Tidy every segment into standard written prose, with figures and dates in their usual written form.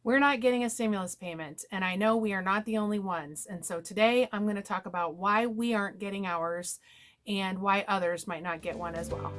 We're not getting a stimulus payment, and I know we are not the only ones. And so today I'm going to talk about why we aren't getting ours and why others might not get one as well.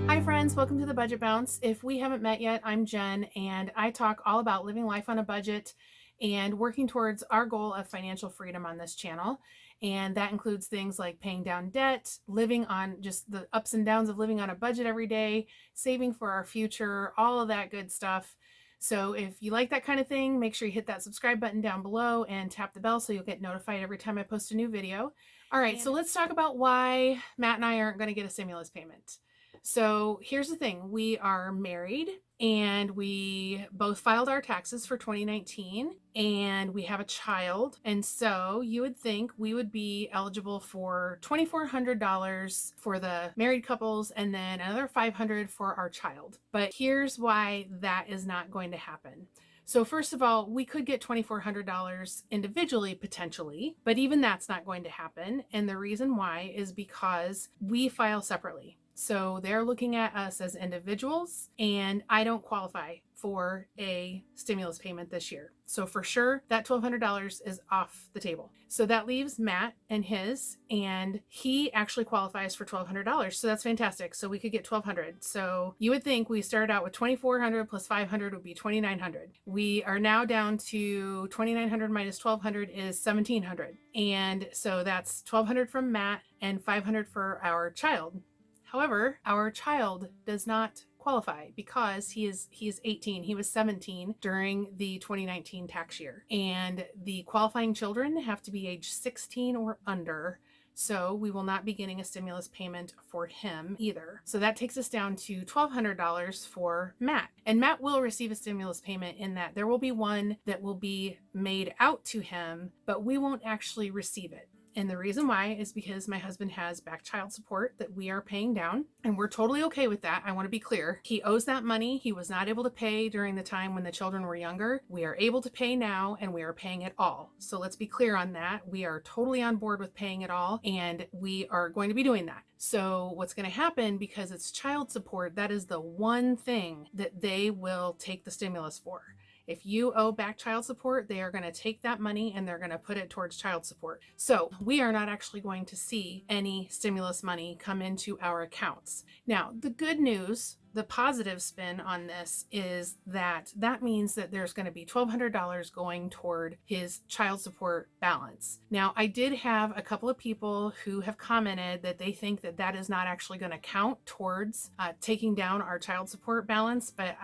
Hi friends, welcome to the Budget Bounce. If we haven't met yet, I'm Jen, and I talk all about living life on a budget and working towards our goal of financial freedom on this channel. And that includes things like paying down debt, living on just the ups and downs of living on a budget every day, saving for our future, all of that good stuff. So if you like that kind of thing, make sure you hit that subscribe button down below and tap the bell so you'll get notified every time I post a new video. All right, so let's talk about why Matt and I aren't going to get a stimulus payment. So here's the thing. We are married and we both filed our taxes for 2019 and we have a child. And so you would think we would be eligible for $2,400 for the married couples and then another $500 for our child. But here's why that is not going to happen. So first of all, we could get $2,400 individually potentially, but even that's not going to happen. And the reason why is because we file separately. So they're looking at us as individuals, and I don't qualify for a stimulus payment this year. So for sure, that $1,200 is off the table. So that leaves Matt and his, and he actually qualifies for $1,200. So that's fantastic. So we could get $1,200. So you would think we started out with $2,400 plus $500 would be $2,900. We are now down to $2,900 minus $1,200 is $1,700. And so that's $1,200 from Matt and $500 for our child. However, our child does not qualify because he is 18. He was 17 during the 2019 tax year. And the qualifying children have to be age 16 or under. So we will not be getting a stimulus payment for him either. So that takes us down to $1,200 for Matt. And Matt will receive a stimulus payment in that there will be one that will be made out to him, but we won't actually receive it. And the reason why is because my husband has back child support that we are paying down, and we're totally okay with that. I want to be clear. He owes that money. He was not able to pay during the time when the children were younger. We are able to pay now, and we are paying it all. So let's be clear on that. We are totally on board with paying it all, and we are going to be doing that. So what's going to happen, because it's child support, that is the one thing that they will take the stimulus for. If you owe back child support, they are going to take that money and they're going to put it towards child support. So we are not actually going to see any stimulus money come into our accounts. Now, the good news, the positive spin on this is that means that there's going to be $1,200 going toward his child support balance. Now, I did have a couple of people who have commented that they think that that is not actually going to count towards taking down our child support balance, but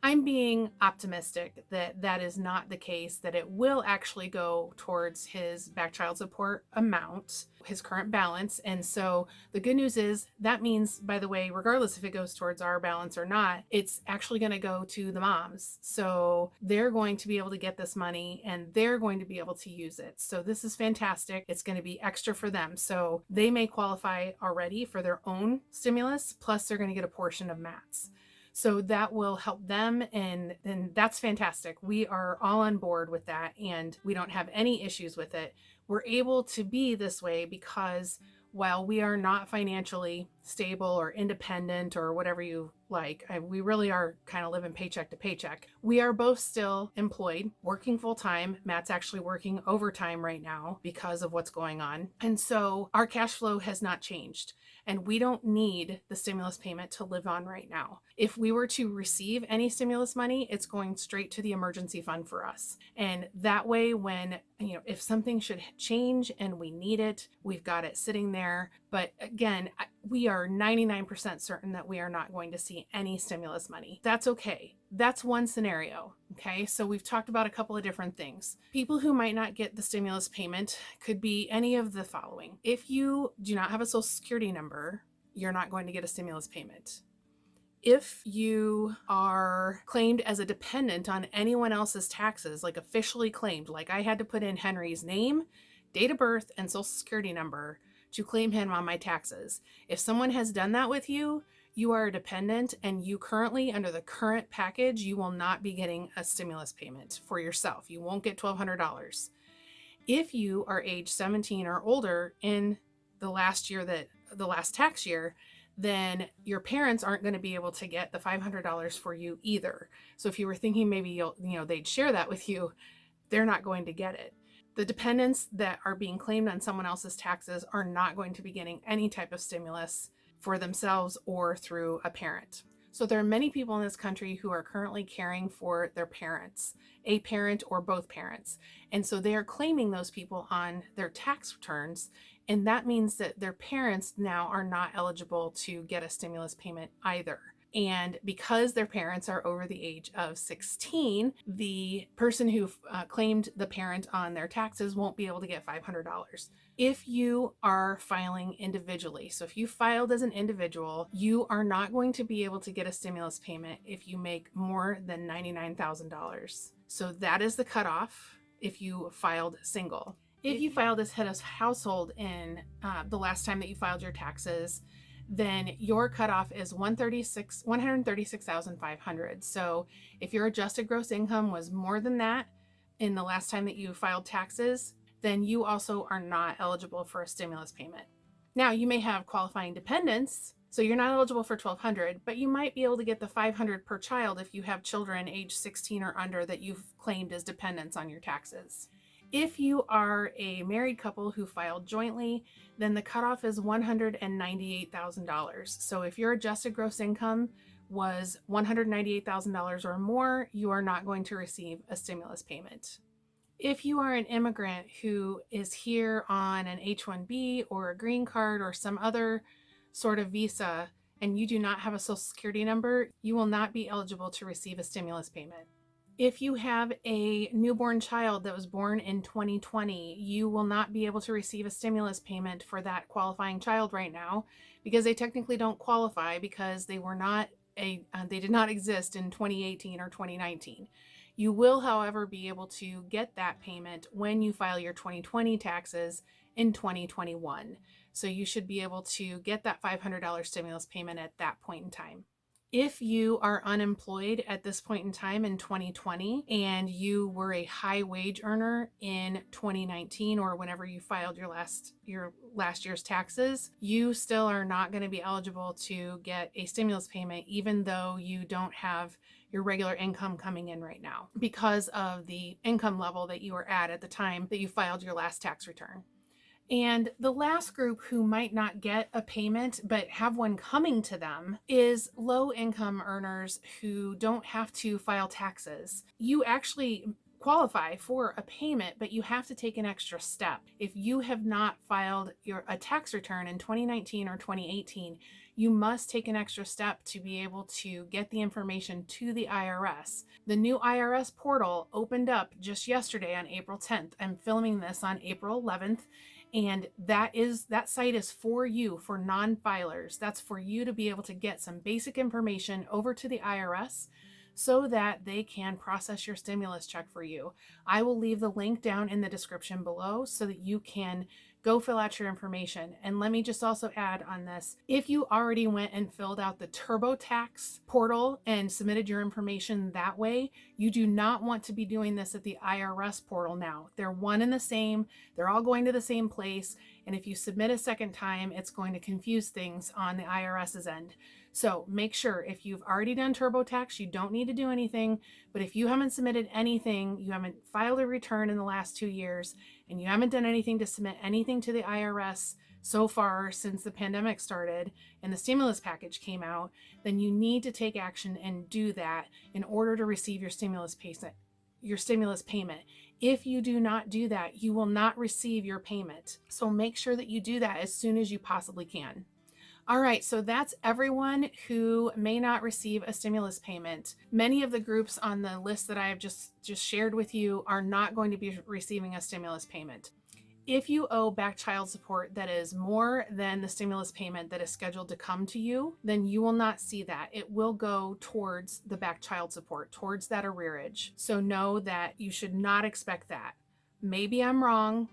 I'm being optimistic that that is not the case, that it will actually go towards his back child support amount, his current balance. And so the good news is that means, by the way, regardless if it goes towards our balance or not, it's actually going to go to the moms. So they're going to be able to get this money and they're going to be able to use it. So this is fantastic. It's going to be extra for them. So they may qualify already for their own stimulus, plus they're going to get a portion of Matt's. So that will help them, and that's fantastic. We are all on board with that, and we don't have any issues with it. We're able to be this way because while we are not financially stable or independent or whatever you like, we really are kind of living paycheck to paycheck. We are both still employed, working full time. Matt's actually working overtime right now because of what's going on. And so our cash flow has not changed. And we don't need the stimulus payment to live on right now. If we were to receive any stimulus money, it's going straight to the emergency fund for us. And that way, when, if something should change and we need it, we've got it sitting there. But again, we are 99% certain that we are not going to see any stimulus money. That's okay. That's one scenario. Okay, so we've talked about a couple of different things. People who might not get the stimulus payment could be any of the following. If you do not have a social security number, you're not going to get a stimulus payment. If you are claimed as a dependent on anyone else's taxes, like officially claimed, like I had to put in Henry's name, date of birth, and social security number to claim him on my taxes. If someone has done that with you, you are a dependent, and you currently, under the current package, you will not be getting a stimulus payment for yourself. You won't get $1,200. If you are age 17 or older in the last year that the last tax year, then your parents aren't going to be able to get the $500 for you either. So if you were thinking maybe they'd share that with you, they're not going to get it. The dependents that are being claimed on someone else's taxes are not going to be getting any type of stimulus for themselves or through a parent. So there are many people in this country who are currently caring for their parents, a parent or both parents. And so they are claiming those people on their tax returns. And that means that their parents now are not eligible to get a stimulus payment either. And because their parents are over the age of 16, the person who claimed the parent on their taxes won't be able to get $500. If you are filing individually, so if you filed as an individual, you are not going to be able to get a stimulus payment if you make more than $99,000. So that is the cutoff if you filed single. If you filed as head of household in the last time that you filed your taxes, then your cutoff is $136,500. So if your adjusted gross income was more than that in the last time that you filed taxes, then you also are not eligible for a stimulus payment. Now, you may have qualifying dependents, so you're not eligible for $1,200, but you might be able to get the $500 per child if you have children age 16 or under that you've claimed as dependents on your taxes. If you are a married couple who filed jointly, then the cutoff is $198,000. So if your adjusted gross income was $198,000 or more, you are not going to receive a stimulus payment. If you are an immigrant who is here on an H-1B or a green card or some other sort of visa, and you do not have a social security number, you will not be eligible to receive a stimulus payment. If you have a newborn child that was born in 2020, you will not be able to receive a stimulus payment for that qualifying child right now because they technically don't qualify because they did not exist in 2018 or 2019. You will, however, be able to get that payment when you file your 2020 taxes in 2021. So you should be able to get that $500 stimulus payment at that point in time. If you are unemployed at this point in time in 2020 and you were a high wage earner in 2019 or whenever you filed your last year's taxes, you still are not going to be eligible to get a stimulus payment even though you don't have your regular income coming in right now because of the income level that you were at the time that you filed your last tax return. And the last group who might not get a payment but have one coming to them is low income earners who don't have to file taxes. You actually qualify for a payment, but you have to take an extra step. If you have not filed a tax return in 2019 or 2018, you must take an extra step to be able to get the information to the IRS. The new IRS portal opened up just yesterday on April 10th. I'm filming this on April 11th. And that site is for you, for non-filers. That's for you to be able to get some basic information over to the IRS so that they can process your stimulus check for you. I will leave the link down in the description below so that you can go fill out your information. And let me just also add on this, if you already went and filled out the TurboTax portal and submitted your information that way, you do not want to be doing this at the IRS portal now. They're one and the same. They're all going to the same place. And if you submit a second time, it's going to confuse things on the IRS's end. So make sure if you've already done TurboTax, you don't need to do anything. But if you haven't submitted anything, you haven't filed a return in the last 2 years, and you haven't done anything to submit anything to the IRS so far since the pandemic started and the stimulus package came out, then you need to take action and do that in order to receive your stimulus payment. If you do not do that, you will not receive your payment. So make sure that you do that as soon as you possibly can. All right, so that's everyone who may not receive a stimulus payment. Many of the groups on the list that I have just shared with you are not going to be receiving a stimulus payment. If you owe back child support that is more than the stimulus payment that is scheduled to come to you, then you will not see that. It will go towards the back child support, towards that arrearage. So know that you should not expect that. Maybe I'm wrong.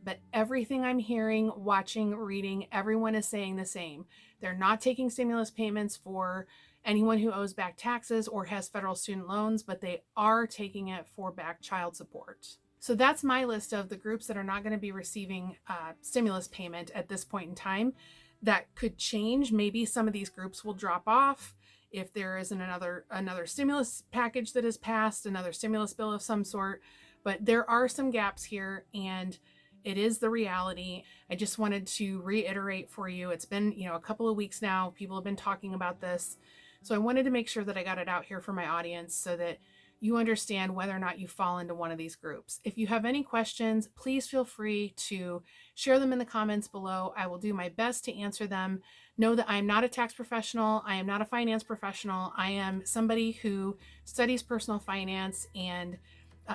But everything I'm hearing, watching, reading, everyone is saying the same. They're not taking stimulus payments for anyone who owes back taxes or has federal student loans, but they are taking it for back child support. So that's my list of the groups that are not going to be receiving stimulus payment at this point in time. That could change. Maybe some of these groups will drop off if there isn't another stimulus package that is passed, another stimulus bill of some sort. But there are some gaps here, and it is the reality. I just wanted to reiterate for you. It's been, a couple of weeks now. People have been talking about this. So I wanted to make sure that I got it out here for my audience so that you understand whether or not you fall into one of these groups. If you have any questions, please feel free to share them in the comments below. I will do my best to answer them. Know that I am not a tax professional. I am not a finance professional. I am somebody who studies personal finance, and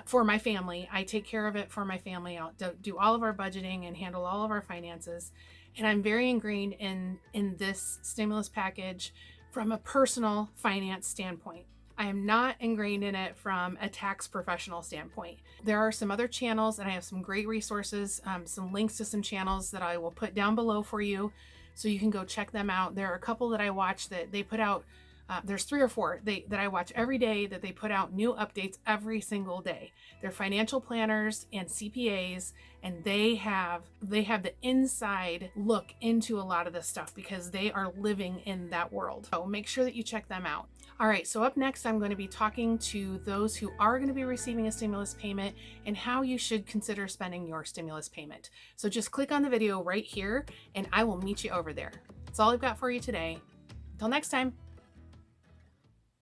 for my family, I take care of it for my family. I'll do all of our budgeting and handle all of our finances. And I'm very ingrained in this stimulus package from a personal finance standpoint. I am not ingrained in it from a tax professional standpoint. There are some other channels, and I have some great resources, some links to some channels that I will put down below for you, so you can go check them out. There are a couple that I watch that they put out. There's 3 or 4 that I watch every day that they put out new updates every single day. They're financial planners and CPAs, and they have the inside look into a lot of this stuff because they are living in that world. So make sure that you check them out. All right, so up next, I'm going to be talking to those who are going to be receiving a stimulus payment and how you should consider spending your stimulus payment. So just click on the video right here, and I will meet you over there. That's all I've got for you today. Until next time.